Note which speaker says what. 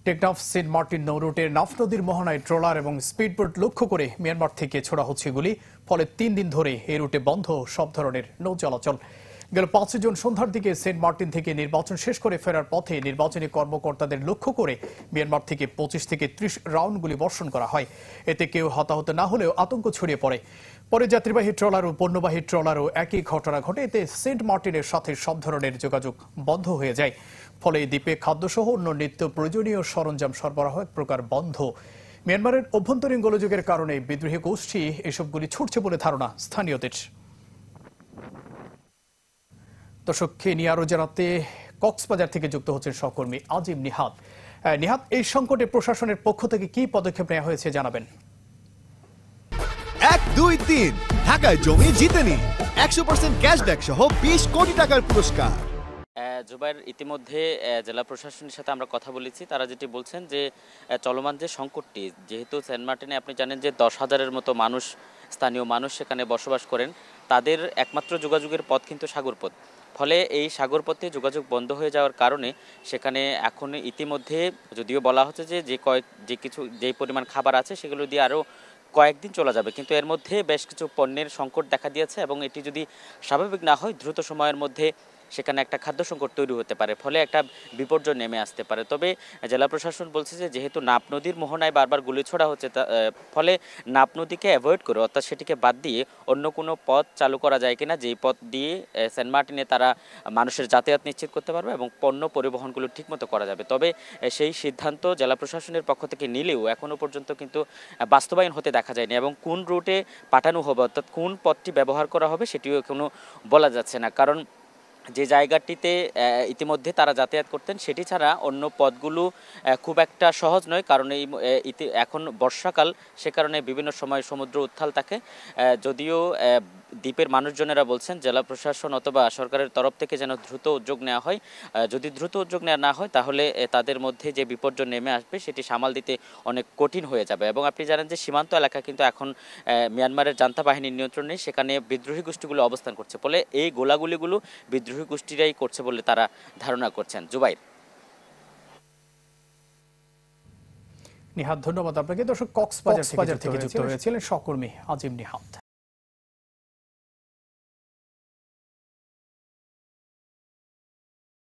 Speaker 1: Teknaf Saint Martin নৌরুটের Naf নদীর মোহনায় trawler এবং স্পিডবোট লক্ষ্য করে মিয়ানমার থেকে ছোড়া হচ্ছে গুলি। ফলে 3 দিন ধরে এই রুটে বন্ধ সব ধরনের নৌ চলাচল। গেল 5 জুন সন্ধ্যার দিকে সেন্ট মার্টিন থেকে নির্বাচন শেষ করে ফেরার পথে নির্বাচনী কর্মকর্তাদের লক্ষ্য করে মিয়ানমার থেকে 25 থেকে 30 রাউন্ড গুলি বর্ষণ করা হয়। এতে কেউ হতাহত না হলেও আতঙ্ক ছড়িয়ে পড়ে। পরে যাত্রীবাহী ট্রলার ও পণ্যবাহী ট্রলারও একই ঘটনা ঘটে। এতে সেন্ট মার্টিনের সাথে সব ধরনের যোগাযোগ বন্ধ হয়ে যায়। ফলে এই দ্বীপে খাদ্যসহ অন্য নিত্য প্রয়োজনীয় সরঞ্জাম সরবরাহ এক প্রকার বন্ধ। মিয়ানমারের অভ্যন্তরীণ গোলযোগের কারণে বিদ্রোহী গোষ্ঠী এসবগুলি ছুটছে বলে ধারণা স্থানীয়দের। দর্শক, কেনিয়ার জানাতে কক্সবাজার থেকে যুক্ত হচ্ছেন সহকর্মী আজিম নিহাত। নিহাত, এই সংকটে প্রশাসনের পক্ষ থেকে কি পদক্ষেপ নেওয়া হয়েছে জানাবেন।
Speaker 2: 1, 2, 3 ঢাকায় জমি জিতে নিন 100% ক্যাশব্যাক সহ 20 কোটি টাকার পুরস্কার।
Speaker 3: জুবাইর, ইতিমধ্যে জেলা প্রশাসনের সাথে আমরা কথা বলেছি। তারা যেটি বলছেন যে চলমান যে সংকটটি, যেহেতু সেন্ট মার্টিনে আপনি জানেন যে 10,000-এর মতো মানুষ, স্থানীয় মানুষ সেখানে বসবাস করেন, তাদের একমাত্র যোগাযোগের পথ কিন্তু সাগরপথ। ফলে এই সাগরপথে যোগাযোগ বন্ধ হয়ে যাওয়ার কারণে সেখানে এখন ইতিমধ্যে যদিও বলা হচ্ছে যে পরিমাণ খাবার আছে সেগুলো দিয়ে আরও কয়েকদিন চলা যাবে, কিন্তু এর মধ্যে বেশ কিছু পণ্যের সংকট দেখা দিয়েছে এবং এটি যদি স্বাভাবিক না হয় দ্রুত সময়ের মধ্যে সেখানে একটা খাদ্য সংকট তৈরি হতে পারে, ফলে একটা বিপর্যয় নেমে আসতে পারে। তবে জেলা প্রশাসন বলছে যে যেহেতু নাপ নদীর মোহনায় বারবার গুলি ছোড়া হচ্ছে, ফলে নাপ নদীকে অ্যাভয়েড করে, অর্থাৎ সেটিকে বাদ দিয়ে অন্য কোনো পথ চালু করা যায় কিনা, যেই পথ দিয়ে সেন্ট মার্টিনে তারা মানুষের যাতায়াত নিশ্চিত করতে পারবে এবং পণ্য পরিবহনগুলো ঠিকমতো করা যাবে। তবে সেই সিদ্ধান্ত জেলা প্রশাসনের পক্ষ থেকে নিলেও এখনও পর্যন্ত কিন্তু বাস্তবায়ন হতে দেখা যায়নি এবং কোন রুটে পাঠানো হবে, অর্থাৎ কোন পথটি ব্যবহার করা হবে সেটিও এখনও বলা যাচ্ছে না। কারণ যে জায়গাটিতে ইতিমধ্যে তারা যাতায়াত করতেন সেটি ছাড়া অন্য পথগুলো খুব একটা সহজ নয়, কারণ এখন বর্ষাকাল, সে কারণে বিভিন্ন সময় সমুদ্র উত্তাল থাকে। যদিও দ্বীপের মানুষজনেরা বলছেন জেলা প্রশাসন অথবা সরকারের তরফ থেকে যেন দ্রুত উদ্যোগ নেওয়া হয়। যদি দ্রুত উদ্যোগ নেওয়া না হয় তাহলে তাদের মধ্যে যে বিপর্যয় নেমে আসবে সেটি সামাল দিতে অনেক কঠিন হয়ে যাবে। এবং আপনি জানেন যে সীমান্ত এলাকা কিন্তু এখন মিয়ানমারের জান্তা বাহিনীর নিয়ন্ত্রণে, সেখানে বিদ্রোহী গোষ্ঠীগুলো অবস্থান করছে, ফলে এই গোলাগুলিগুলো বিদ্রোহী গোষ্ঠীরাই করছে বলে তারা ধারণা করছেন। জুবাইর।
Speaker 1: নিহাত, ধন্যবাদ আপনাকে। দর্শক, কক্সবাজার থেকে যুক্ত হয়েছিলেন সহকর্মী আজিম নিহাত।